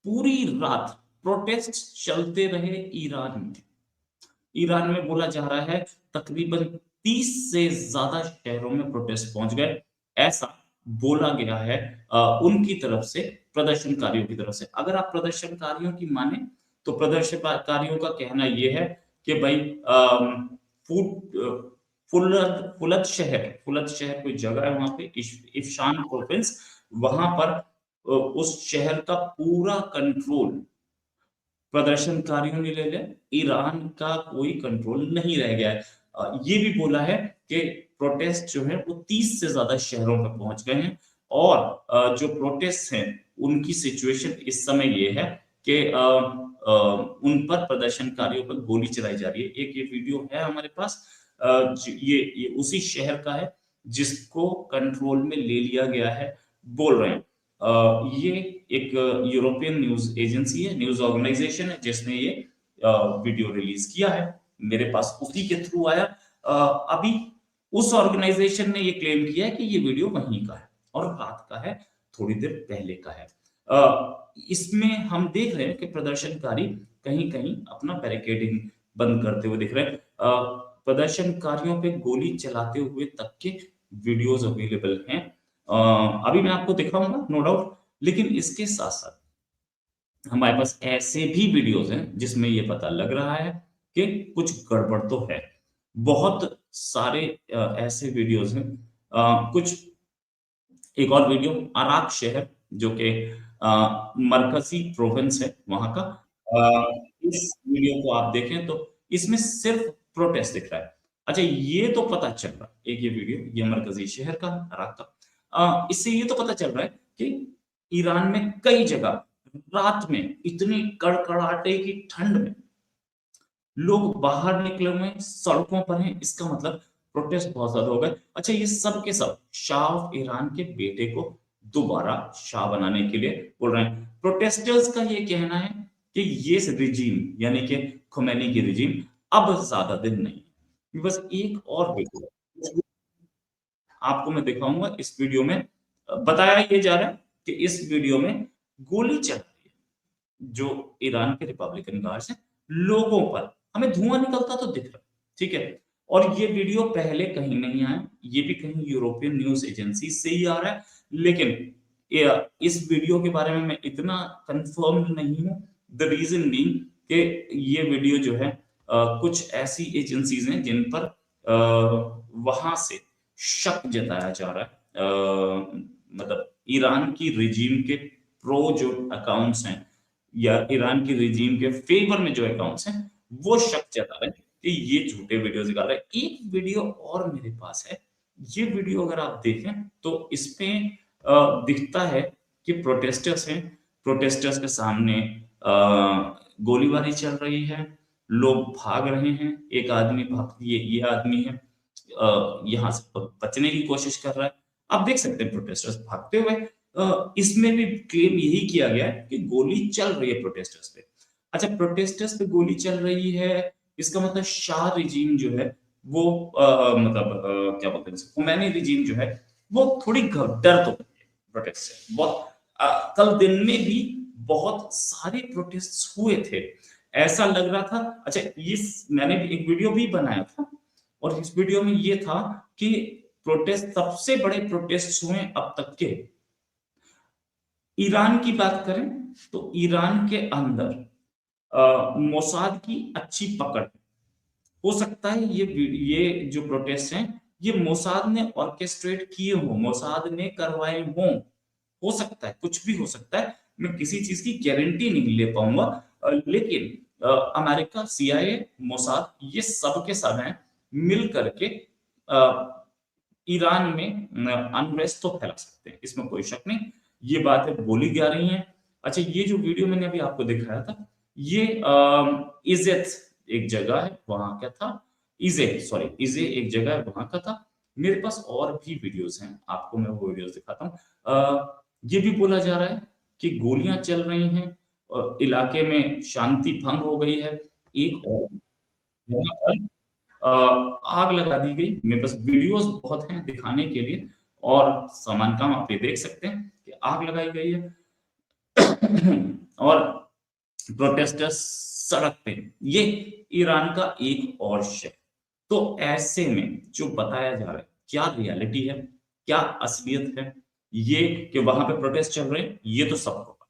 पूरी रात प्रोटेस्ट चलते रहे ईरान में। ईरान में बोला जा रहा है तकरीबन 30 से ज्यादा शहरों में प्रोटेस्ट पहुंच गए, ऐसा बोला गया है उनकी तरफ से, प्रदर्शनकारियों की तरफ से। अगर आप प्रदर्शनकारियों की माने तो प्रदर्शनकारियों का कहना यह है कि भाई फुलत शहर कोई जगह है वहां पे, इफशान प्रोविंस, वहां पर उस शहर का पूरा कंट्रोल प्रदर्शनकारियों ने ले लिया। ईरान का कोई कंट्रोल नहीं रह गया है। ये भी बोला है कि प्रोटेस्ट जो है वो 30 से ज्यादा शहरों में पहुंच गए हैं, और जो प्रोटेस्ट हैं उनकी सिचुएशन इस समय ये है कि उन पर प्रदर्शनकारियों पर गोली चलाई जा रही है। एक ये वीडियो है हमारे पास, ये उसी शहर का है जिसको कंट्रोल में ले लिया गया है, बोल रहे हैं। ये एक यूरोपियन न्यूज एजेंसी है, न्यूज ऑर्गेनाइजेशन है, जिसने ये वीडियो रिलीज किया है। मेरे पास उसी के थ्रू आया। अभी उस ऑर्गेनाइजेशन ने ये क्लेम किया है कि ये वीडियो वहीं का है और रात का है, थोड़ी देर पहले का है। इसमें हम देख रहे हैं कि प्रदर्शनकारी कहीं कहीं अपना बैरिकेडिंग बंद करते हुए दिख रहे हैं। प्रदर्शनकारियों पे गोली चलाते हुए तक के वीडियोस अवेलेबल हैं। अभी मैं आपको दिखाऊंगा, नो डाउट, लेकिन इसके साथ साथ हमारे पास ऐसे भी वीडियोस हैं जिसमें ये पता लग रहा है कि कुछ गड़बड़ तो है। बहुत सारे ऐसे वीडियोस हैं। कुछ एक और वीडियो, अराक शहर जो कि मरकजी प्रोविंस है वहां का। इस वीडियो को आप देखें तो इसमें सिर्फ प्रोटेस्ट दिख रहा है। अच्छा, ये तो पता चल रहा है, एक ये वीडियो, ये मरकजी शहर का, अराक का। इससे ये तो पता चल रहा है कि ईरान में कई जगह रात में इतनी कड़कड़ाटे की ठंड में लोग बाहर निकले हुए हैं, सड़कों पर हैं। इसका मतलब प्रोटेस्ट बहुत ज्यादा हो गए। अच्छा, ये सब के सब शाह ऑफ ईरान के बेटे को दोबारा शाह बनाने के लिए बोल रहे हैं। प्रोटेस्टर्स का ये कहना है कि ये रिजीम यानी कि खुमैनी की रिजीम अब ज्यादा दिन नहीं। बस एक और वीडियो आपको मैं दिखाऊंगा। इस वीडियो में बताया ये जा रहा है कि इस वीडियो में गोली चल रही है जो ईरान के रिपब्लिकन गार्ड्स हैं, लोगों पर हमें धुआं निकलता तो दिख रहा है, ठीक है। और ये वीडियो पहले कहीं नहीं आया, ये भी कहीं यूरोपियन न्यूज एजेंसी से ही आ रहा है, लेकिन इस वीडियो के बारे में मैं इतना कंफर्म नहीं हूं। द रीजन बीइंग कि ये वीडियो जो है कुछ ऐसी एजेंसीज हैं जिन पर वहां से शक जताया जा रहा है। मतलब ईरान की रिजीम के प्रो जो अकाउंट्स हैं या ईरान की रिजीम के फेवर में जो अकाउंट्स हैं वो शक जता रहे हैं कि ये झूठे वीडियो निकाल रहे हैं। एक वीडियो और मेरे पास है, ये वीडियो अगर आप देखें तो इसमें दिखता है कि प्रोटेस्टर्स हैं, प्रोटेस्टर्स के सामने गोलीबारी चल रही है, लोग भाग रहे हैं। एक आदमी भाग, ये आदमी है यहाँ से बचने की कोशिश कर रहा है। आप देख सकते हैं प्रोटेस्टर्स भागते हुए। इसमें भी क्लेम यही किया गया है कि गोली चल रही है प्रोटेस्टर्स पे। अच्छा, प्रोटेस्टर्स पे गोली चल रही है, इसका मतलब शाह रिजीम जो है वो मतलब क्या बोलते हैं, खुमैनी रिजीम जो है वो थोड़ी डर तो प्रोटेस्ट से बहुत। कल दिन में भी बहुत सारे प्रोटेस्ट हुए थे, ऐसा लग रहा था। अच्छा, ये मैंने भी एक वीडियो भी बनाया था और इस वीडियो में ये था कि प्रोटेस्ट, सबसे बड़े प्रोटेस्ट हुए अब तक के। ईरान की बात करें तो ईरान के अंदर मोसाद की अच्छी पकड़ हो सकता है। ये जो प्रोटेस्ट हैं ये मोसाद ने ऑर्केस्ट्रेट किए हो, मोसाद ने करवाए हो सकता है, कुछ भी हो सकता है। मैं किसी चीज की गारंटी नहीं ले पाऊंगा, लेकिन अमेरिका, सीआईए, मोसाद, ये सब के सब हैं मिल करके ईरान में अनरेस्ट तो फैला सकते हैं, इसमें कोई शक नहीं। ये बातें बोली जा रही हैं। अच्छा, ये जो वीडियो मैंने अभी आपको दिखाया था, ये इजेत एक जगह है वहां का था। इजे एक जगह है वहां का था। मेरे पास और भी वीडियोस हैं, आपको मैं वो वीडियोस दिखाता हूँ। ये भी बोला जा रहा है कि गोलियां चल रही हैं, इलाके में शांति भंग हो गई है। एक और वहां पर आग लगा दी गई। मेरे पास वीडियोस बहुत हैं दिखाने के लिए, और सामान काम आप ये देख सकते हैं कि आग लगाई गई है। और प्रोटेस्टर्स सड़क पे, ये ईरान का एक और शहर। तो ऐसे में जो बताया जा रहा है, क्या रियलिटी है, क्या असलियत है, ये कि वहां पे प्रोटेस्ट चल रहे हैं, ये तो सबको पता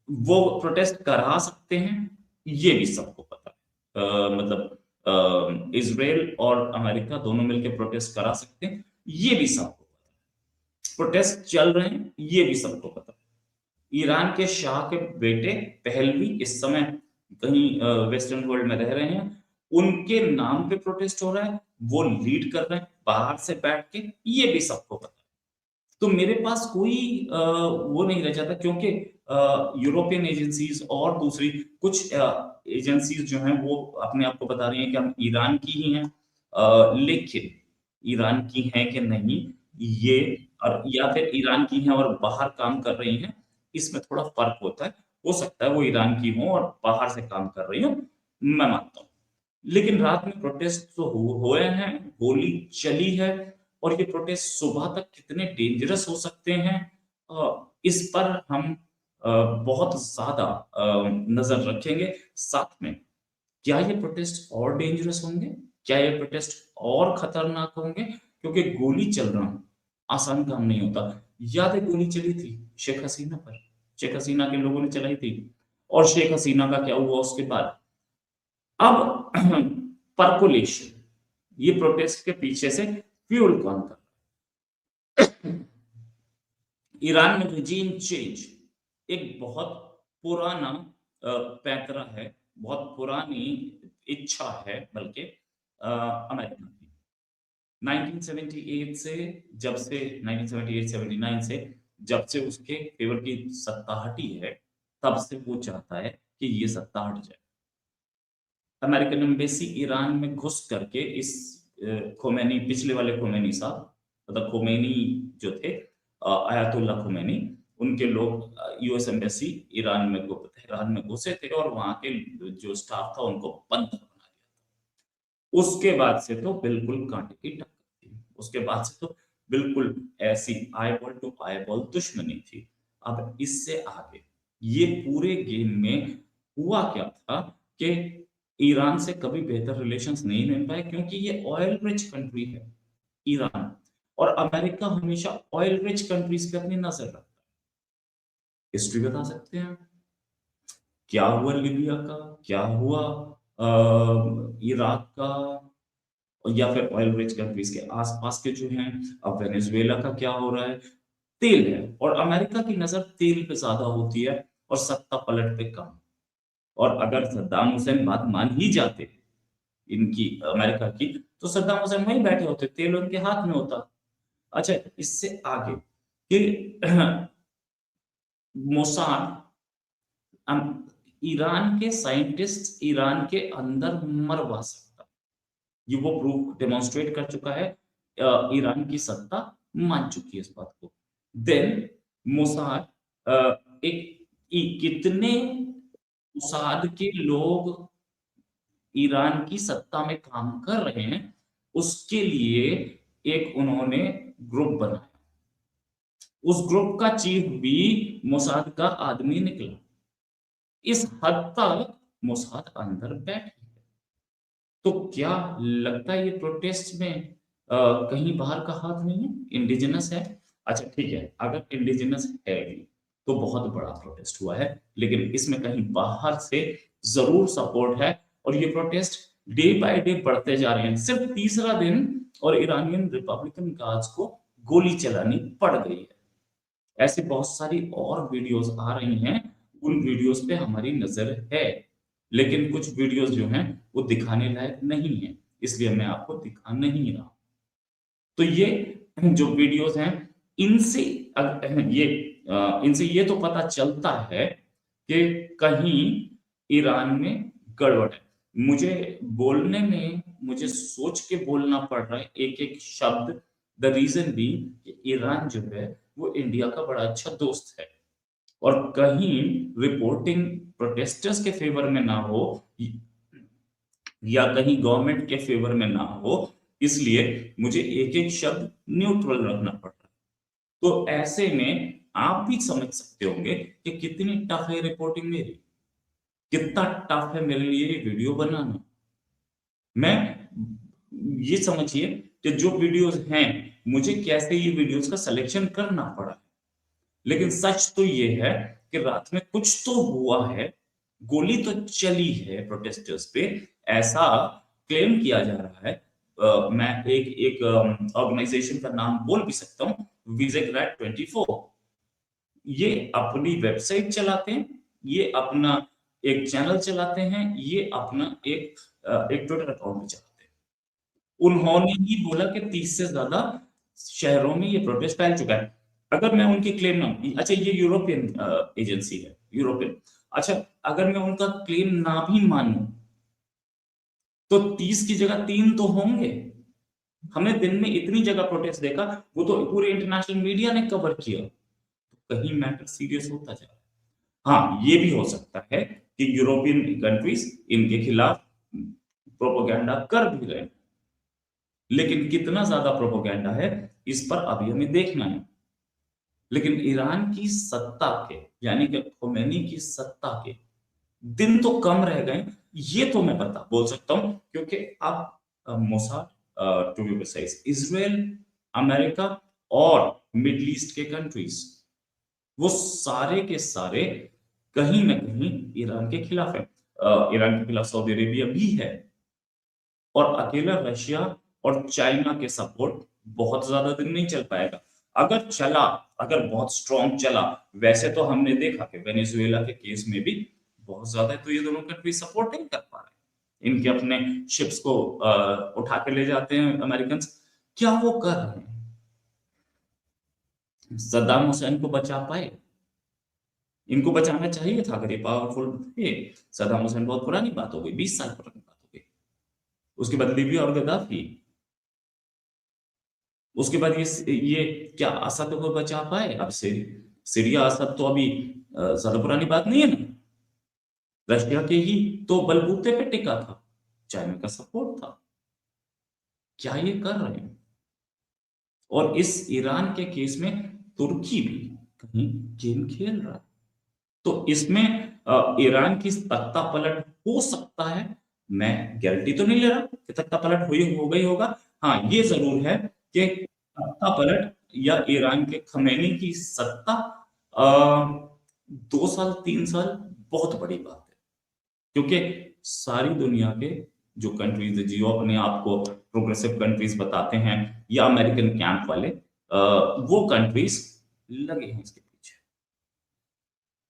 है। वो प्रोटेस्ट करा सकते हैं, ये भी सबको पता है। मतलब इजराइल और अमेरिका दोनों मिलकर प्रोटेस्ट करा सकते हैं, ये भी सबको पता है। प्रोटेस्ट चल रहे हैं, ये भी सबको पता है। ईरान के शाह के बेटे पहलवी इस समय कहीं वेस्टर्न वर्ल्ड में रह रहे हैं, उनके नाम पे प्रोटेस्ट हो रहा है, वो लीड कर रहे हैं बाहर से बैठ के, ये भी सबको पता है। तो मेरे पास कोई वो नहीं रह जाता, क्योंकि यूरोपियन एजेंसीज और दूसरी कुछ एजेंसीज जो हैं वो अपने आप को बता रही हैं कि हम ईरान की ही हैं, लेकिन ईरान की हैं कि नहीं, ये और या फिर ईरान की हैं और बाहर काम कर रही हैं, इसमें थोड़ा फर्क होता है। हो सकता है वो ईरान की हो और बाहर से काम कर रही हो, मैं मानता हूँ। लेकिन रात में प्रोटेस्ट तो हुए हैं, गोली चली है, और ये प्रोटेस्ट सुबह तक कितने डेंजरस हो सकते हैं, इस पर हम बहुत ज्यादा नजर रखेंगे। साथ में क्या ये प्रोटेस्ट और डेंजरस होंगे, क्या ये प्रोटेस्ट और खतरनाक होंगे, क्योंकि गोली चलना आसान काम नहीं होता। याद है गोली चली थी शेख हसीना पर, शेख हसीना के लोगों ने चलाई थी, और शेख हसीना का क्या हुआ उसके बाद। अब परकोलेशन, ये प्रोटेस्ट के पीछे से फ्यूल कौन कर, ईरान में रिजीम चेंज एक बहुत पुराना पैतरा है, बहुत पुरानी इच्छा है, बल्कि अमेरिका की। 1978 से, जब से 1978-79 से जब से उसके फेवर की सत्ता हटी है, तब से वो चाहता है कि ये सत्ता हट जाए। अमेरिकन एम्बेसी ईरान में घुस करके इस खोमेनी, पिछले वाले खोमेनी साहब, मतलब खोमेनी जो थे, आयतुल्ला खोमेनी, उनके लोग यूएस एम्बेसी ईरान में तेहरान में घुसे थे, और वहां के जो स्टाफ था उनको बंद बना दिया। उसके बाद से तो बिल्कुल कांटे की टक्कर थी, उसके बाद से तो बिल्कुल ऐसी आईबॉल टू आईबॉल दुश्मनी थी। अब इससे आगे ये पूरे गेम में हुआ क्या था कि ईरान से कभी बेहतर रिलेशंस नहीं बन पाए, क्योंकि ये ऑयल रिच कंट्री है ईरान, और अमेरिका हमेशा ऑयल रिच कंट्रीज पे अपनी नजर रखता है। हिस्ट्री बता सकते हैं क्या हुआ लीबिया का, क्या हुआ इराक का, या फिर ऑयल रिच कंट्रीज के आसपास के जो हैं, अब वेनेजुएला का क्या हो रहा है। तेल है, और अमेरिका की नजर तेल पे ज्यादा होती है और सत्ता पलट पे कम। और अगर सद्दाम हुसैन बात मान ही जाते इनकी, अमेरिका की, तो सद्दाम हुसैन वहीं बैठे होते, तेल उनके हाथ में होता। अच्छा, इससे आगे कि मोसाद, ईरान के साइंटिस्ट ईरान के अंदर मरवा सकता, ये वो प्रूफ डेमोन्स्ट्रेट कर चुका है। ईरान की सत्ता मान चुकी है इस बात को। देन मोसाद, कितने मोसाद के लोग ईरान की सत्ता में काम कर रहे हैं, उसके लिए एक उन्होंने ग्रुप बनाया। उस ग्रुप का चीफ भी मोसाद का आदमी निकला। इस हद तक मोसाद अंदर बैठी है। तो क्या लगता है ये प्रोटेस्ट में कहीं बाहर का हाथ नहीं है, इंडिजिनस है। अच्छा ठीक है, अगर इंडिजिनस है भी तो बहुत बड़ा प्रोटेस्ट हुआ है, लेकिन इसमें कहीं बाहर से जरूर सपोर्ट है, और ये प्रोटेस्ट डे बाय डे बढ़ते जा रहे हैं। सिर्फ तीसरा दिन और ईरानियन रिपब्लिकन गार्ड्स को गोली चलानी पड़ गई है। ऐसी बहुत सारी और वीडियोस आ रही हैं, उन वीडियोस पे हमारी नजर है, लेकिन कुछ वीडियोस जो हैं वो दिखाने लायक नहीं है, इसलिए मैं आपको दिखा नहीं रहा। तो ये जो वीडियोस हैं, इनसे ये इनसे ये तो पता चलता है कि कहीं ईरान में गड़बड़ है। मुझे बोलने में, मुझे सोच के बोलना पड़ रहा है एक एक शब्द। द रीजन भी कि ईरान जो है वो इंडिया का बड़ा अच्छा दोस्त है, और कहीं रिपोर्टिंग प्रोटेस्टर्स के फेवर में ना हो, या कहीं गवर्नमेंट के फेवर में ना हो, इसलिए मुझे एक एक शब्द न्यूट्रल रखना पड़ रहा है। तो ऐसे में आप भी समझ सकते होंगे कि कितनी टफ है रिपोर्टिंग मेरी, कितना टफ है मेरे लिए ये वीडियो बनाना। मैं ये समझिए कि जो वीडियोस हैं, मुझे कैसे ये वीडियोस का सिलेक्शन करना पड़ा। लेकिन सच तो ये है कि रात में कुछ तो हुआ है, गोली तो चली है प्रोटेस्टर्स पे, ऐसा क्लेम किया जा रहा है। मैं एक एक ऑर्गेनाइजेशन का नाम बोल भी सकता हूँ, विजेग्राड 24। ये अपनी वेबसाइट चलाते हैं, ये अपना एक चैनल चलाते हैं, ये अपना एक ट्विटर अकाउंट भी चलाते हैं। उन्होंने ही बोला कि 30 से ज्यादा शहरों में ये प्रोटेस्ट फैल चुका है। अगर मैं उनकी क्लेम ना, अच्छा ये यूरोपियन एजेंसी है, यूरोपियन, अच्छा अगर मैं उनका क्लेम ना भी मानूं तो 30 की जगह 3 तो होंगे। हमने दिन में इतनी जगह प्रोटेस्ट देखा, वो तो पूरे इंटरनेशनल मीडिया ने कवर किया, तो कहीं मैटर सीरियस होता जा रहा है। हाँ, ये भी हो सकता है कि यूरोपियन कंट्रीज इनके खिलाफ प्रोपोगेंडा कर भी रहे हैं, लेकिन कितना ज्यादा प्रोपोगेंडा है इस पर अभी हमें देखना है। लेकिन ईरान की सत्ता के, यानी कि खोमेनी की सत्ता के दिन तो कम रह गए, ये तो मैं बता बोल सकता हूं, क्योंकि अब Mossad, to be precise, Israel, America और मिडल ईस्ट के कंट्रीज, वो सारे के सारे कहीं ना कहीं ईरान के खिलाफ है। ईरान के खिलाफ सऊदी अरेबिया भी है, और अकेला रशिया और चाइना के सपोर्ट बहुत ज्यादा दिन नहीं चल पाएगा। अगर चला, अगर बहुत स्ट्रॉन्ग चला, वैसे तो हमने देखा कि वेनेजुएला के केस में भी बहुत ज्यादा तो ये दोनों कंट्री सपोर्ट नहीं कर पा रहे। इनके अपने शिप्स को उठा के ले जाते हैं अमेरिकन। क्या वो कर रहे हैं? सद्दाम हुसैन को बचा पाए? इनको बचाना चाहिए था अगर ये पावरफुल थे। सद्दाम हुसैन बहुत पुरानी बात हो गई, 20 साल पुरानी बात हो गई। उसके बाद लीबिया और गद्दाफी, उसके बाद ये क्या असद को बचा पाए? अब सीरिया, असद तो अभी ज्यादा पुरानी बात नहीं है ना। रशिया के ही तो बलबूते पे टिका था, चाइना का सपोर्ट था। क्या ये कर रहे हैं? और इस ईरान के केस में तुर्की भी कहीं गेम खेल रहा है। तो इसमें ईरान की तख्ता पलट हो सकता है। मैं गारंटी तो नहीं ले रहा कि तख्ता पलट हो गई होगा। हाँ, ये जरूर है कि तख्ता पलट या ईरान के खमेनी की सत्ता 2 साल 3 साल बहुत बड़ी बात है, क्योंकि सारी दुनिया के जो कंट्रीज, जो अपने आप को प्रोग्रेसिव कंट्रीज बताते हैं या अमेरिकन कैंप वाले, वो कंट्रीज लगे हैं इसके पीछे।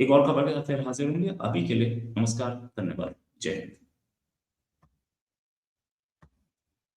एक और खबर के साथ फिर हाजिर होंगे। अभी के लिए नमस्कार, धन्यवाद, जय हिंद।